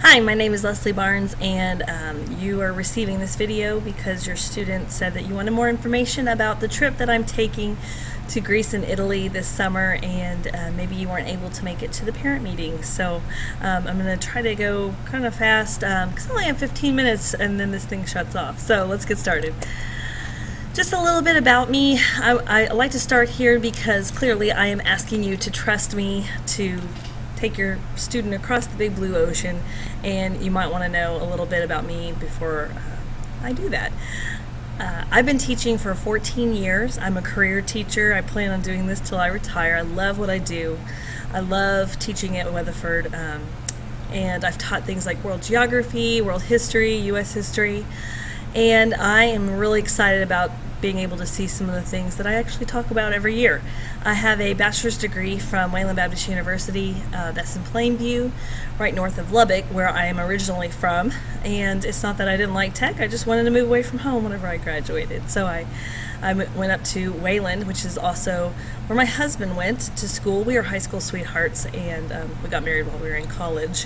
Hi, my name is Leslie Barnes, and you are receiving this video because your student said that you wanted more information about the trip that I'm taking to Greece and Italy this summer, and maybe you weren't able to make it to the parent meeting. So I'm going to try to go kind of fast because I only have 15 minutes and then this thing shuts off. So let's get started. Just a little bit about me. I like to start here because clearly I am asking you to trust me to take your student across the big blue ocean, and you might want to know a little bit about me before I do that. I've been teaching for 14 years. I'm a career teacher. I plan on doing this till I retire. I love what I do. I love teaching at Weatherford, and I've taught things like world geography, world history, U.S. history, and I am really excited about being able to see some of the things that I actually talk about every year. I have a bachelor's degree from Wayland Baptist University that's in Plainview, right north of Lubbock, where I am originally from. And it's not that I didn't like tech, I just wanted to move away from home whenever I graduated. So I went up to Wayland, which is also where my husband went to school. We were high school sweethearts, and we got married while we were in college.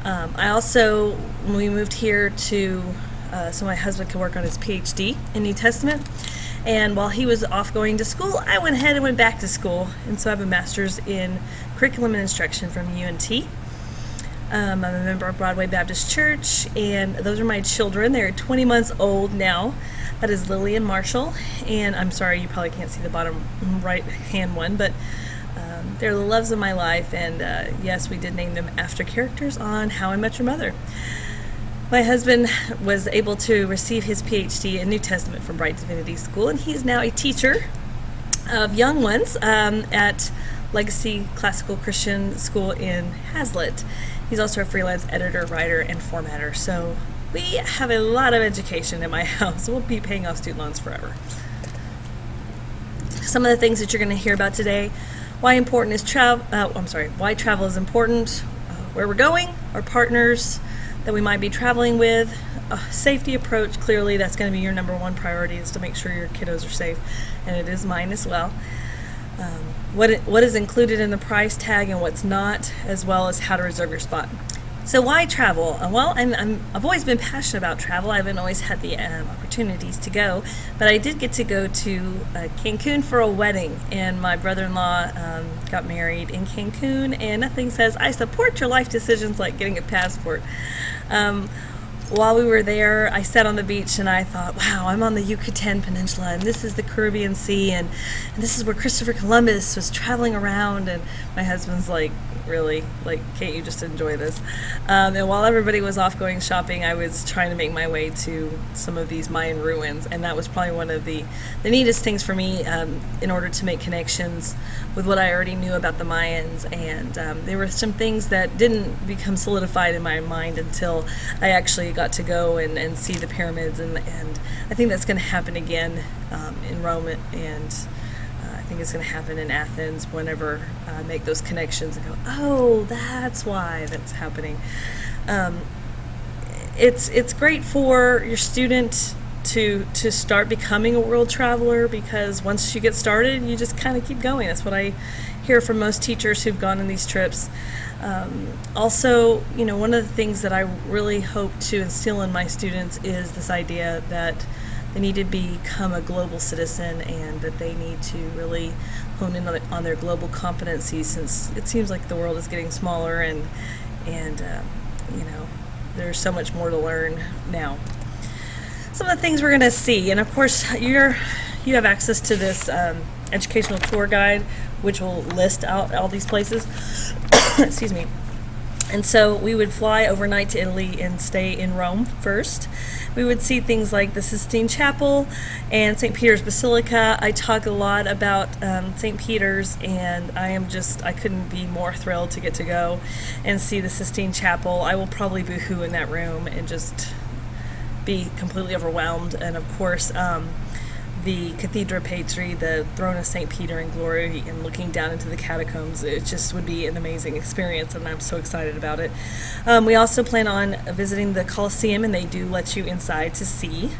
I also, when we moved here to so my husband could work on his PhD in New Testament. And while he was off going to school, I went ahead and went back to school. And so I have a master's in curriculum and instruction from UNT. I'm a member of Broadway Baptist Church, and those are my children. They're 20 months old now. That is Lily and Marshall. And I'm sorry, you probably can't see the bottom right hand one, but they're the loves of my life. And yes, we did name them after characters on How I Met Your Mother. My husband was able to receive his PhD in New Testament from Bright Divinity School, and he's now a teacher of young ones at Legacy Classical Christian School in Hazlitt. He's also a freelance editor, writer, and formatter. So we have a lot of education in my house. We'll be paying off student loans forever. Some of the things that you're going to hear about today: why why travel is important, where we're going, our partners that we might be traveling with, a safety approach. Clearly that's going to be your number one priority, is to make sure your kiddos are safe, and it is mine as well. What is included in the price tag and what's not, as well as how to reserve your spot. So why travel? Well, I've always been passionate about travel. I haven't always had the opportunities to go, but I did get to go to Cancun for a wedding, and my brother-in-law got married in Cancun, and nothing says I support your life decisions like getting a passport. While we were there, I sat on the beach and I thought, wow, I'm on the Yucatan Peninsula, and this is the Caribbean Sea, and this is where Christopher Columbus was traveling around. And my husband's like, really? Like, can't you just enjoy this? And while everybody was off going shopping, I was trying to make my way to some of these Mayan ruins, and that was probably one of the neatest things for me, in order to make connections with what I already knew about the Mayans. And there were some things that didn't become solidified in my mind until I actually got to go and see the pyramids, and I think that's going to happen again in Rome, and I think it's going to happen in Athens whenever I make those connections and go, oh, that's why that's happening. It's great for your student to start becoming a world traveler, because once you get started, you just kind of keep going. That's what I hear from most teachers who've gone on these trips. Also, one of the things that I really hope to instill in my students is this idea that they need to become a global citizen, and that they need to really hone in on their global competencies, since it seems like the world is getting smaller, and there's so much more to learn now. Some of the things we're going to see, and of course you have access to this educational tour guide, which will list out all these places. Excuse me. And so we would fly overnight to Italy and stay in Rome first. We would see things like the Sistine Chapel and St. Peter's Basilica. I talk a lot about St. Peter's, and I couldn't be more thrilled to get to go and see the Sistine Chapel. I will probably boohoo in that room and just be completely overwhelmed. And of course, the Cathedra Patri, the throne of St. Peter in glory, and looking down into the catacombs, it just would be an amazing experience, and I'm so excited about it. We also plan on visiting the Colosseum, and they do let you inside to see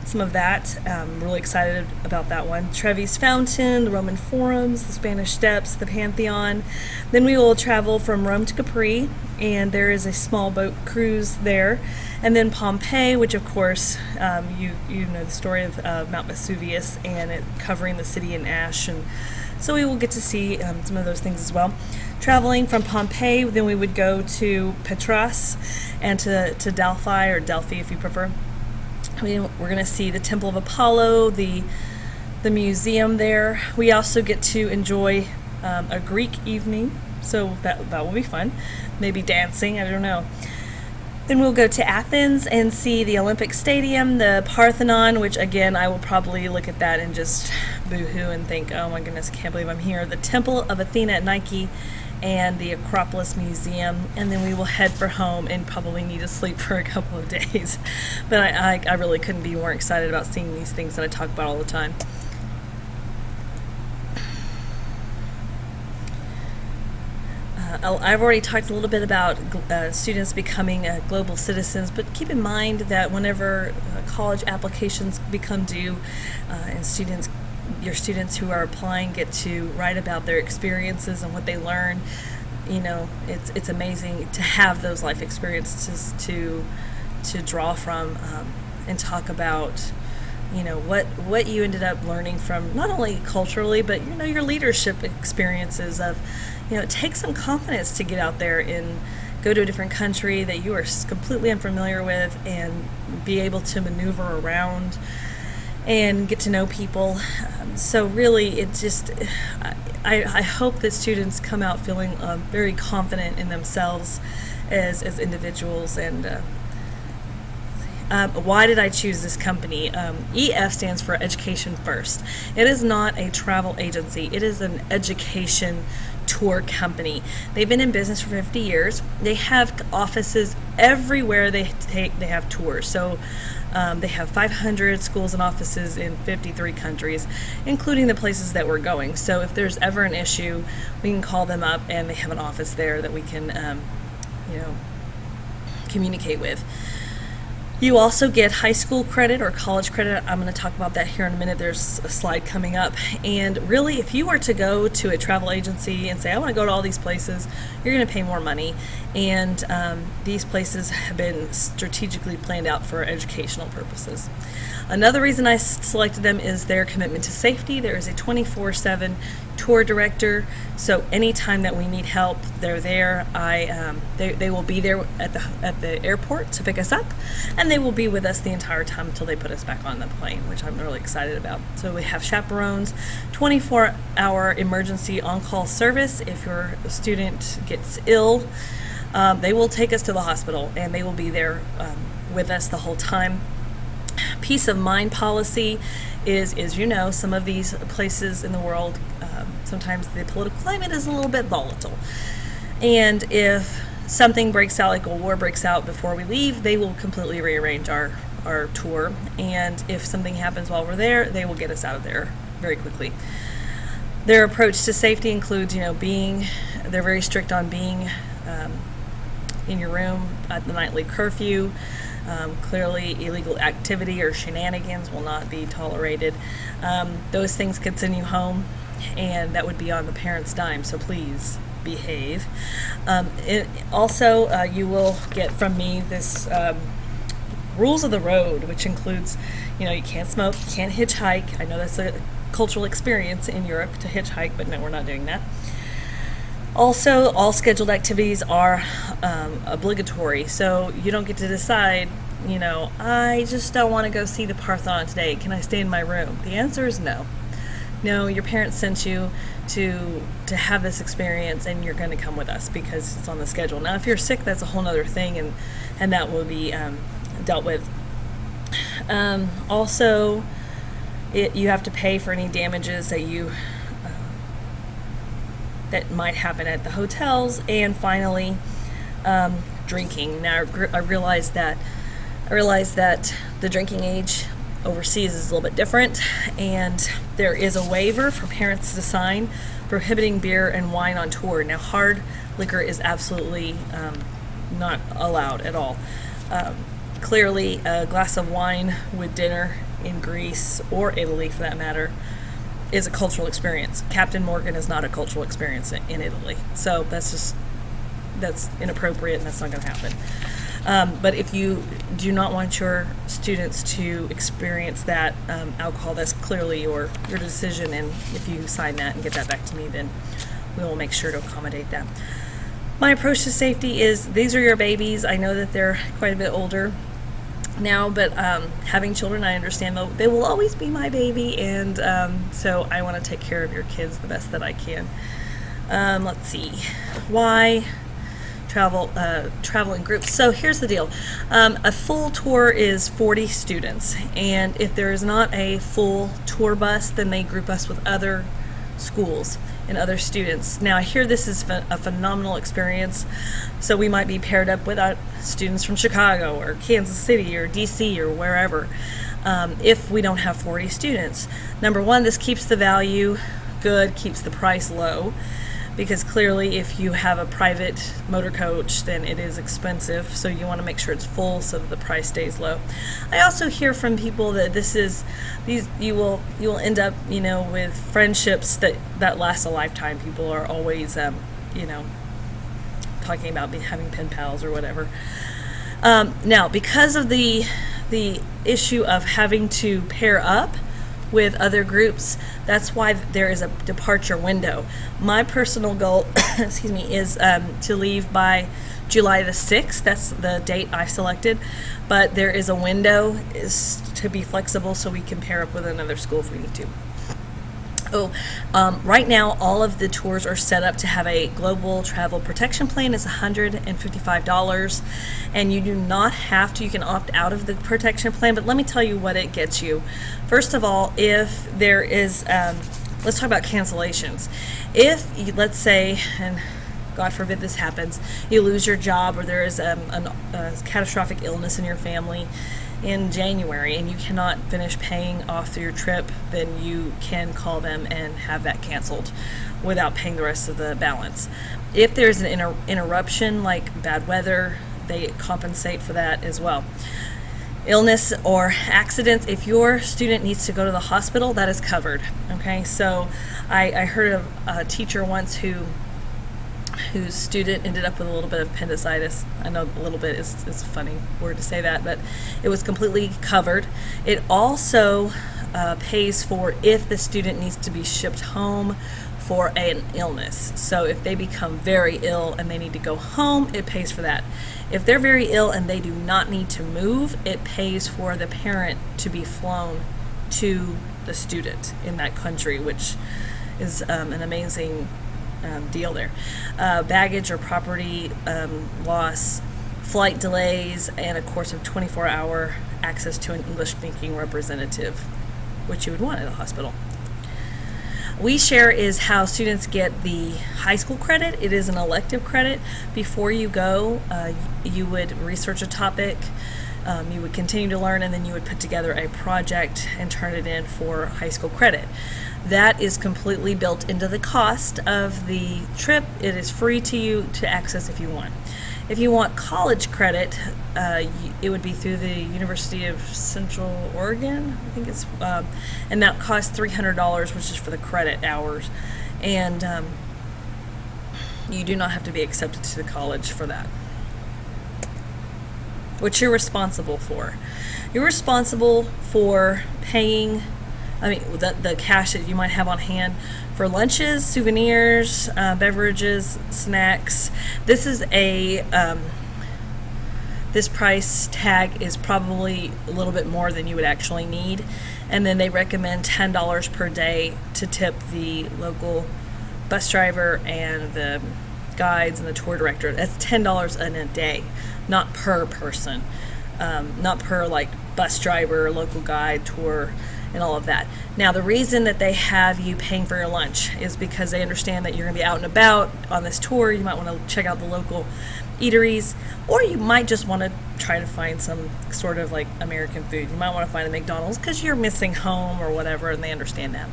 some of that. I'm really excited about that one. Trevi's Fountain, the Roman Forums, the Spanish Steps, the Pantheon. Then we will travel from Rome to Capri, and there is a small boat cruise there. And then Pompeii, which of course you know the story of Mount Vesuvius and it covering the city in ash, and so we will get to see some of those things as well. Traveling from Pompeii, then we would go to Patras and to Delphi, or Delphi if you prefer. We're going to see the Temple of Apollo, the museum there. We also get to enjoy a Greek evening, so that will be fun. Maybe dancing, I don't know. Then we'll go to Athens and see the Olympic Stadium, the Parthenon, which again, I will probably look at that and just boo-hoo and think, oh my goodness, I can't believe I'm here. The Temple of Athena at Nike and the Acropolis Museum, and then we will head for home and probably need to sleep for a couple of days. But I really couldn't be more excited about seeing these things that I talk about all the time. I've already talked a little bit about students becoming global citizens, but keep in mind that whenever college applications become due and your students who are applying get to write about their experiences and what they learn, you know, it's amazing to have those life experiences to draw from and talk about, you know, what you ended up learning from not only culturally, but, you know, your leadership experiences of, you know, it takes some confidence to get out there and go to a different country that you are completely unfamiliar with and be able to maneuver around and get to know people. So really, it just, I hope that students come out feeling very confident in themselves as individuals. And why did I choose this company? EF stands for Education First. It is not a travel agency. It is an education tour company. They've been in business for 50 years. They have offices everywhere they have tours. So they have 500 schools and offices in 53 countries, including the places that we're going. So if there's ever an issue, we can call them up and they have an office there that we can, you know, communicate with. You also get high school credit or college credit. I'm going to talk about that here in a minute. There's a slide coming up. And really, if you were to go to a travel agency and say, I want to go to all these places, you're going to pay more money. And these places have been strategically planned out for educational purposes. Another reason I selected them is their commitment to safety. There is a 24/7 tour director, so anytime that we need help, they're there. They will be there at the airport to pick us up, and they will be with us the entire time until they put us back on the plane, which I'm really excited about. So we have chaperones, 24-hour emergency on-call service. If your student gets ill, they will take us to the hospital, and they will be there with us the whole time. Peace of mind policy is, you know, some of these places in the world, sometimes the political climate is a little bit volatile. And if something breaks out, like a war breaks out before we leave, they will completely rearrange our tour. And if something happens while we're there, they will get us out of there very quickly. Their approach to safety includes, you know, they're very strict on being in your room at the nightly curfew. Clearly, illegal activity or shenanigans will not be tolerated. Those things could send you home, and that would be on the parents' dime, so please behave. Also, you will get from me this rules of the road, which includes, you know, you can't smoke, you can't hitchhike. I know that's a cultural experience in Europe to hitchhike, but no, we're not doing that. Also, all scheduled activities are obligatory, so you don't get to decide, you know, I just don't want to go see the Parthenon today. Can I stay in my room? The answer is no. No, your parents sent you to have this experience, and you're going to come with us because it's on the schedule. Now, if you're sick, that's a whole other thing, and that will be dealt with. Also, you have to pay for any damages that might happen at the hotels. And finally, drinking. Now, I realize that the drinking age overseas is a little bit different, and there is a waiver for parents to sign prohibiting beer and wine on tour. Now, hard liquor is absolutely not allowed at all. Clearly, a glass of wine with dinner in Greece, or Italy for that matter, is a cultural experience. Captain Morgan is not a cultural experience in Italy. So that's inappropriate, and that's not going to happen. But if you do not want your students to experience that alcohol, that's clearly your decision, and if you sign that and get that back to me, then we will make sure to accommodate that. My approach to safety is, these are your babies. I know that they're quite a bit older now, but having children, I understand they will always be my baby, and so I want to take care of your kids the best that I can. Let's see. Why travel in groups? So here's the deal. A full tour is 40 students, and if there is not a full tour bus, then they group us with other schools and other students. Now, I hear this is a phenomenal experience, so we might be paired up with students from Chicago or Kansas City or DC or wherever, if we don't have 40 students. Number one, this keeps the value good, keeps the price low, because clearly if you have a private motor coach, then it is expensive, so you want to make sure it's full so that the price stays low. I also hear from people that you will end up, with friendships that last a lifetime. People are always talking about having pen pals or whatever. Now, because of the issue of having to pair up with other groups, that's why there is a departure window. My personal goal is to leave by July the 6th. That's the date I selected, but there is a window is to be flexible, so we can pair up with another school if we need to. Right now, all of the tours are set up to have a global travel protection plan. It's $155, and you do not have to. You can opt out of the protection plan, but let me tell you what it gets you. First of all, if there is, let's talk about cancellations. If, let's say, and God forbid this happens, you lose your job, or there is a catastrophic illness in your family in January and you cannot finish paying off your trip, then you can call them and have that canceled without paying the rest of the balance. If there's an interruption like bad weather, they compensate for that as well. Illness or accidents, if your student needs to go to the hospital, that is covered. Okay, so I heard of a teacher once whose student ended up with a little bit of appendicitis. I know a little bit is a funny word to say that, but it was completely covered. It also pays for if the student needs to be shipped home for an illness. So if they become very ill and they need to go home, it pays for that. If they're very ill and they do not need to move, it pays for the parent to be flown to the student in that country, which is an amazing deal there. Baggage or property loss, flight delays, and a course of 24-hour access to an English-speaking representative, which you would want at a hospital. WeShare is how students get the high school credit. It is an elective credit. Before you go, you would research a topic, you would continue to learn, and then you would put together a project and turn it in for high school credit. That is completely built into the cost of the trip. It is free to you to access if you want. If you want college credit, it would be through the University of Central Oregon, I think it's, and that costs $300, which is for the credit hours. And you do not have to be accepted to the college for that, which you're responsible for. You're responsible for paying, the cash that you might have on hand for lunches, souvenirs, beverages, snacks. This is this price tag is probably a little bit more than you would actually need. And then they recommend $10 per day to tip the local bus driver and the guides and the tour director. That's $10 in a day, not per person, not per bus driver, local guide, tour, and all of that. Now, the reason that they have you paying for your lunch is because they understand that you're going to be out and about on this tour. You might want to check out the local eateries, or you might just want to try to find some sort of American food. You might want to find a McDonald's because you're missing home or whatever, and they understand that.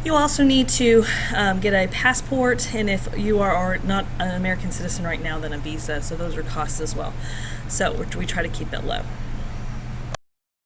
You also need to get a passport, and if you are not an American citizen right now, then a visa. So those are costs as well. So we try to keep it low.